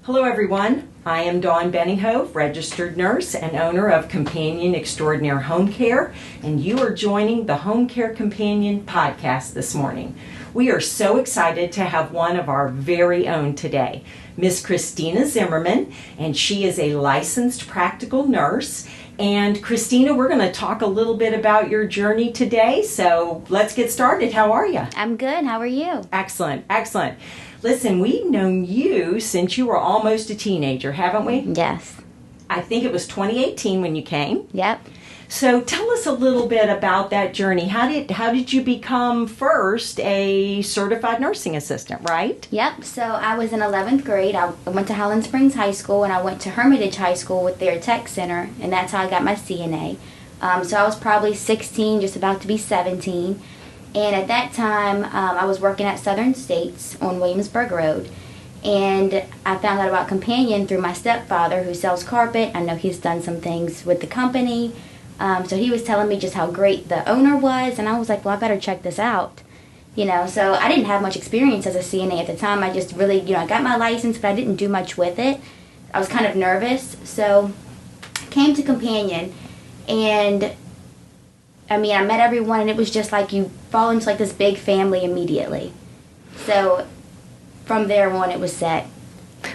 Hello everyone, I am Dawn Benninghove, registered nurse and owner of Companion Extraordinary Home Care, and you are joining the Home Care Companion podcast this morning. We are so excited to have one of our very own today, Miss Kristinas Zimmerman, and she is a licensed practical nurse. And Kristina, we're going to talk a little bit about your journey today, so let's get started. How are you? I'm good. How are you? Excellent, excellent. Listen, we've known you since you were almost a teenager, haven't we? Yes. I think it was 2018 when you came. Yep. So tell us a little bit about that journey. How did you become first a certified nursing assistant, right? Yep. So I was in 11th grade. I went to Highland Springs High School, and I went to Hermitage High School with their tech center, and that's how I got my CNA. So I was probably 16, just about to be 17. And at that time, I was working at Southern States on Williamsburg Road. And I found out about Companion through my stepfather, who sells carpet. I know he's done some things with the company. So he was telling me just how great the owner was. And I was like, well, I better check this out. So I didn't have much experience as a CNA at the time. I just really, I got my license, but I didn't do much with it. I was kind of nervous. So I came to Companion, and I met everyone, and it was just like you fall into like this big family immediately. So from there on, it was set.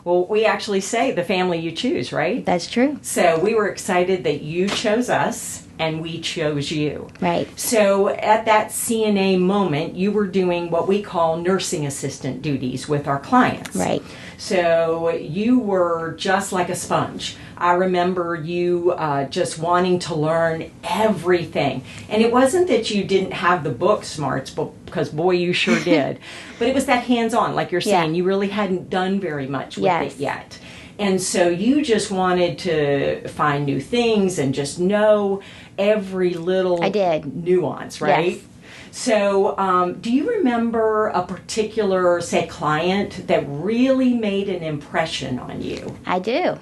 Well, we actually say the family you choose, right? That's true. So we were excited that you chose us and we chose you. Right. So at that CNA moment, you were doing what we call nursing assistant duties with our clients. Right. So you were just like a sponge. I remember you just wanting to learn everything. And it wasn't that you didn't have the book smarts, because boy, you sure did. But it was that hands-on, like you're saying. You really hadn't done very much with it yet. And so you just wanted to find new things and just know every little nuance, right? Yes. So do you remember a particular, say, client that really made an impression on you? I do.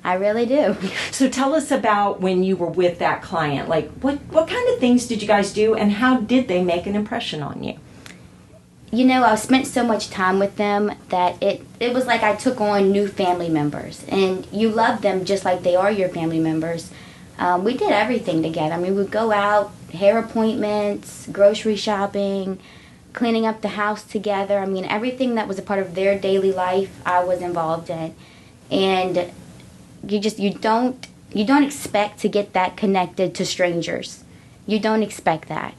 I really do. So tell us about when you were with that client. Like, what kind of things did you guys do, and how did they make an impression on you? I spent so much time with them that it was like I took on new family members. And you love them just like they are your family members. We did everything together. We'd go out, hair appointments, grocery shopping, cleaning up the house together. Everything that was a part of their daily life, I was involved in. And you don't expect to get that connected to strangers. You don't expect that.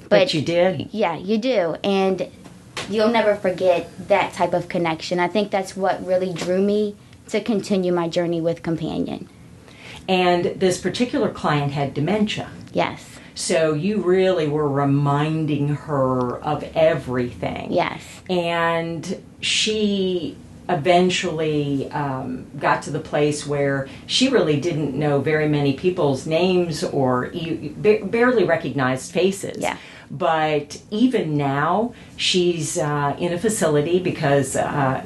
But you did? Yeah, you do. And you'll never forget that type of connection. I think that's what really drew me to continue my journey with Companion. And this particular client had dementia. Yes. So you really were reminding her of everything. Yes. And she eventually got to the place where she really didn't know very many people's names or barely recognized faces. Yeah. But even now, she's in a facility because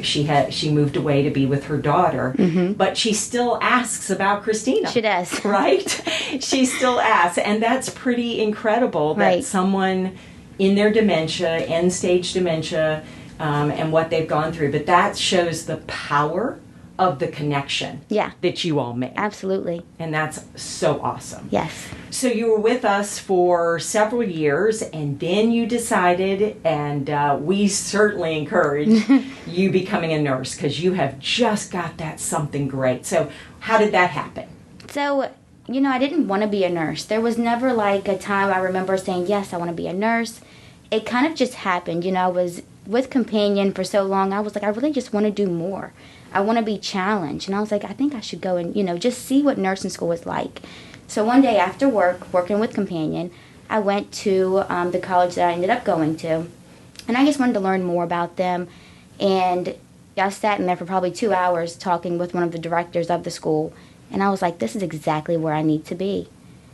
she moved away to be with her daughter. Mm-hmm. But she still asks about Kristina. She does. Right? She still asks. And that's pretty incredible that someone in their dementia, end-stage dementia, and what they've gone through. But that shows the power of the connection that you all made. Absolutely. And that's so awesome. Yes. So you were with us for several years, and then you decided, and we certainly encourage you becoming a nurse, because you have just got that something great. So how did that happen? So, I didn't want to be a nurse. There was never like a time I remember saying, yes, I want to be a nurse. It kind of just happened. I was with Companion for so long. I was like, I really just want to do more. I want to be challenged. And I was like, I think I should go and, just see what nursing school is like. So one day after work, working with Companion, I went to the college that I ended up going to. And I just wanted to learn more about them. And I sat in there for probably 2 hours talking with one of the directors of the school. And I was like, this is exactly where I need to be.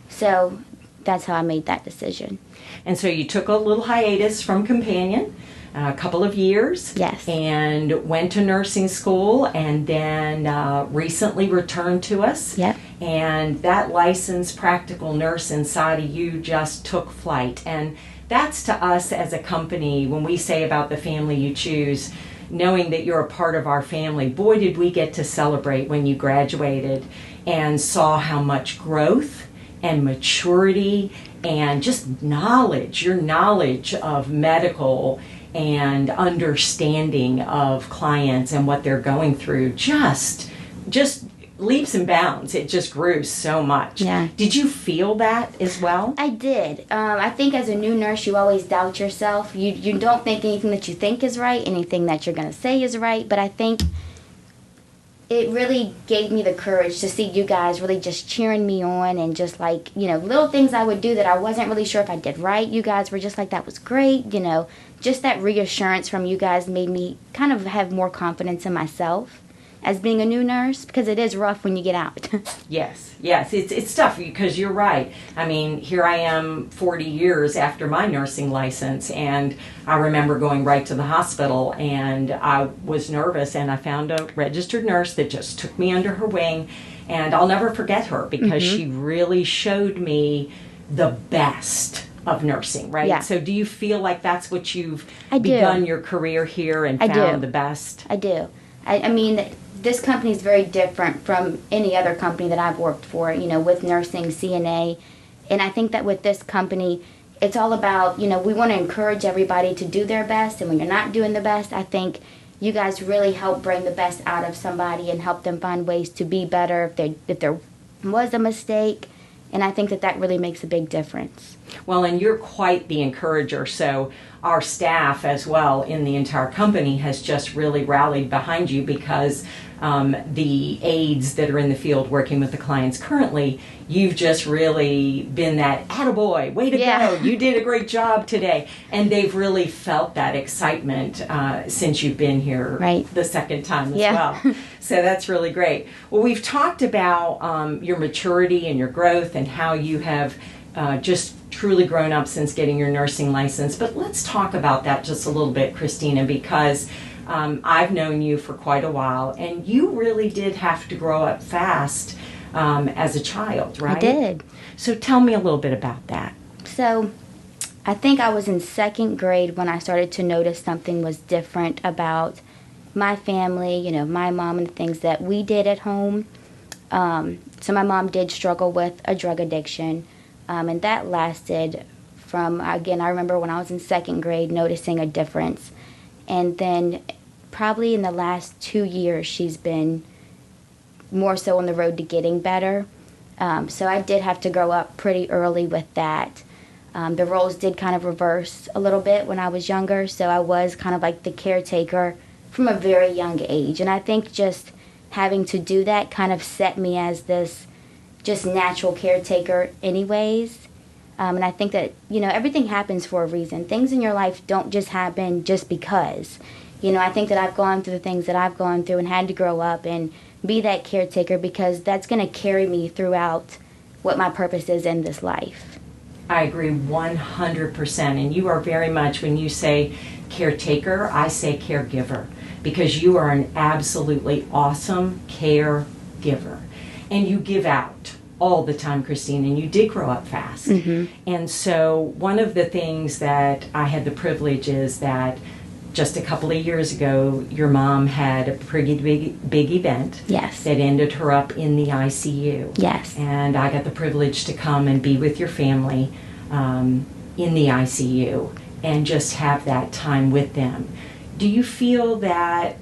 So that's how I made that decision. And so you took a little hiatus from Companion, a couple of years. Yes. And went to nursing school, and then recently returned to us. Yep. And that licensed practical nurse inside of you just took flight. And that's to us as a company, when we say about the family you choose, knowing that you're a part of our family, boy, did we get to celebrate when you graduated and saw how much growth and maturity and just knowledge, your knowledge of medical and understanding of clients and what they're going through, just leaps and bounds. It just grew so much. Yeah. Did you feel that as well? I did. I think as a new nurse, you always doubt yourself. You don't think anything that you think is right, anything that you're going to say is right, but I think it really gave me the courage to see you guys really just cheering me on, and just like, little things I would do that I wasn't really sure if I did right. You guys were just like, that was great, just that reassurance from you guys made me kind of have more confidence in myself as being a new nurse, because it is rough when you get out. Yes, it's tough, because you're right. I mean, here I am 40 years after my nursing license, and I remember going right to the hospital, and I was nervous, and I found a registered nurse that just took me under her wing, and I'll never forget her, because she really showed me the best of nursing, right? Yeah. So do you feel like that's what you've I do. begun your career here and found the best? I do. I mean, this company is very different from any other company that I've worked for, with nursing, CNA. And I think that with this company, it's all about, we want to encourage everybody to do their best. And when you're not doing the best, I think you guys really help bring the best out of somebody and help them find ways to be better if there was a mistake. And I think that really makes a big difference. Well, and you're quite the encourager, so our staff as well in the entire company has just really rallied behind you, because the aides that are in the field working with the clients currently, you've just really been that attaboy, way to go, you did a great job today. And they've really felt that excitement since you've been here the second time as well. So that's really great. Well, we've talked about your maturity and your growth and how you have just truly grown up since getting your nursing license. But let's talk about that just a little bit, Kristina, because I've known you for quite a while, and you really did have to grow up fast as a child, right? I did. So tell me a little bit about that. So I think I was in second grade when I started to notice something was different about my family, my mom, and the things that we did at home. So my mom did struggle with a drug addiction. And that lasted from, again, I remember when I was in second grade noticing a difference. And then probably in the last 2 years, she's been more so on the road to getting better. So I did have to grow up pretty early with that. The roles did kind of reverse a little bit when I was younger. So I was kind of like the caretaker from a very young age. And I think just having to do that kind of set me as this just natural caretaker anyways. And I think that, everything happens for a reason. Things in your life don't just happen just because. I think that I've gone through the things that I've gone through and had to grow up and be that caretaker, because that's going to carry me throughout what my purpose is in this life. I agree 100%. And you are very much, when you say caretaker, I say caregiver, because you are an absolutely awesome caregiver. And you give out all the time, Kristina, and you did grow up fast. And so one of the things that I had the privilege is that just a couple of years ago, your mom had a pretty big event that ended her up in the ICU. Yes. And I got the privilege to come and be with your family in the ICU and just have that time with them. Do you feel that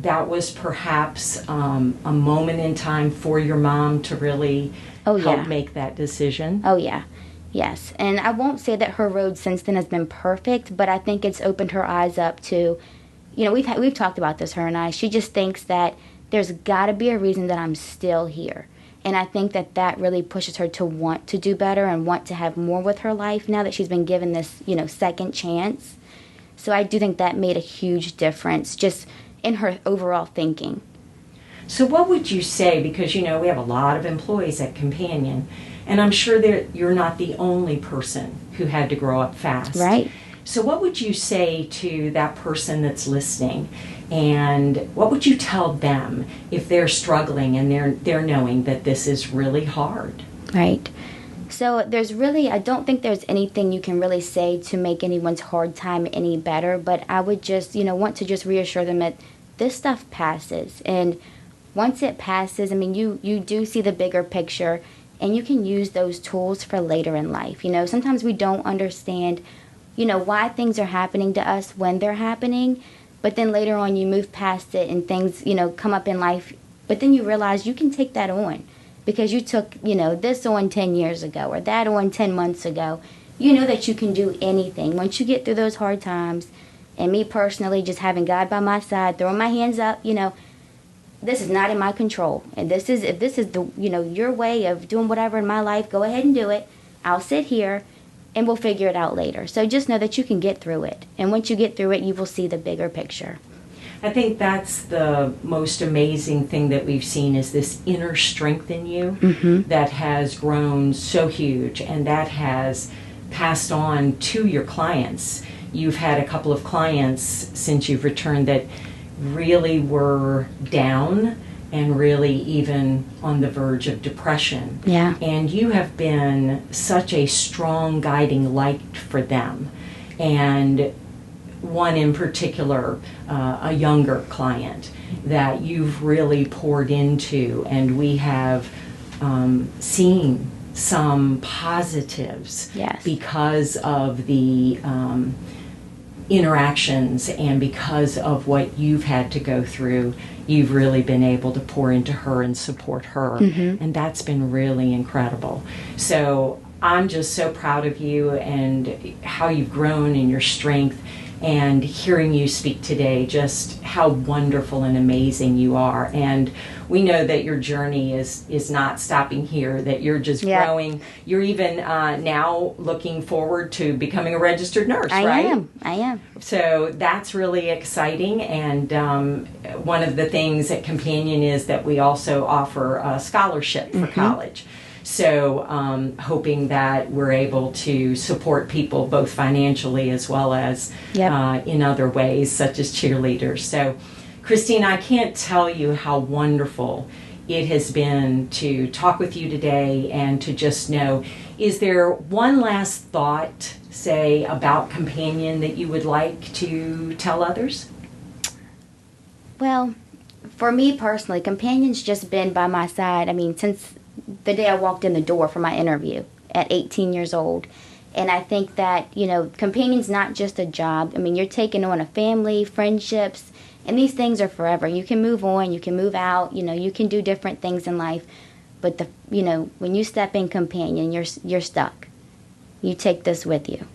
was perhaps a moment in time for your mom to really help make that decision? Oh, yeah. Yes. And I won't say that her road since then has been perfect, but I think it's opened her eyes up to, we've talked about this, her and I. She just thinks that there's got to be a reason that I'm still here. And I think that really pushes her to want to do better and want to have more with her life now that she's been given this, second chance. So I do think that made a huge difference just in her overall thinking. So what would you say, because we have a lot of employees at Companion, and I'm sure that you're not the only person who had to grow up fast. Right. So what would you say to that person that's listening, and what would you tell them if they're struggling and they're knowing that this is really hard? Right. So I don't think there's anything you can really say to make anyone's hard time any better, but I would just, want to just reassure them that this stuff passes. And once it passes, I mean, you do see the bigger picture, and you can use those tools for later in life. Sometimes we don't understand, why things are happening to us when they're happening, but then later on you move past it and things, come up in life, but then you realize you can take that on. Because you took, this on 10 years ago or that on 10 months ago. You know that you can do anything. Once you get through those hard times, and me personally, just having God by my side, throwing my hands up, this is not in my control. And if this is the, your way of doing whatever in my life, go ahead and do it. I'll sit here and we'll figure it out later. So just know that you can get through it. And once you get through it, you will see the bigger picture. I think that's the most amazing thing that we've seen is this inner strength in you that has grown so huge, and that has passed on to your clients. You've had a couple of clients since you've returned that really were down and really even on the verge of depression. Yeah. And you have been such a strong guiding light for them. And one in particular, a younger client that you've really poured into, and we have seen some positives because of the interactions and because of what you've had to go through. You've really been able to pour into her and support her, and that's been really incredible. So I'm just so proud of you and how you've grown and your strength. And hearing you speak today, just how wonderful and amazing you are. And we know that your journey is not stopping here, that you're just growing. You're even now looking forward to becoming a registered nurse, right? I am. So that's really exciting. And one of the things at Companion is that we also offer a scholarship for college. So hoping that we're able to support people both financially as well as in other ways, such as cheerleaders. So, Kristina, I can't tell you how wonderful it has been to talk with you today and to just know, is there one last thought, say, about Companion that you would like to tell others? Well, for me personally, Companion's just been by my side, I mean, since the day I walked in the door for my interview at 18 years old. And I think that, Companion's not just a job. I mean, you're taking on a family, friendships, and these things are forever. You can move on, you can move out, you can do different things in life. But when you step in Companion, you're stuck. You take this with you.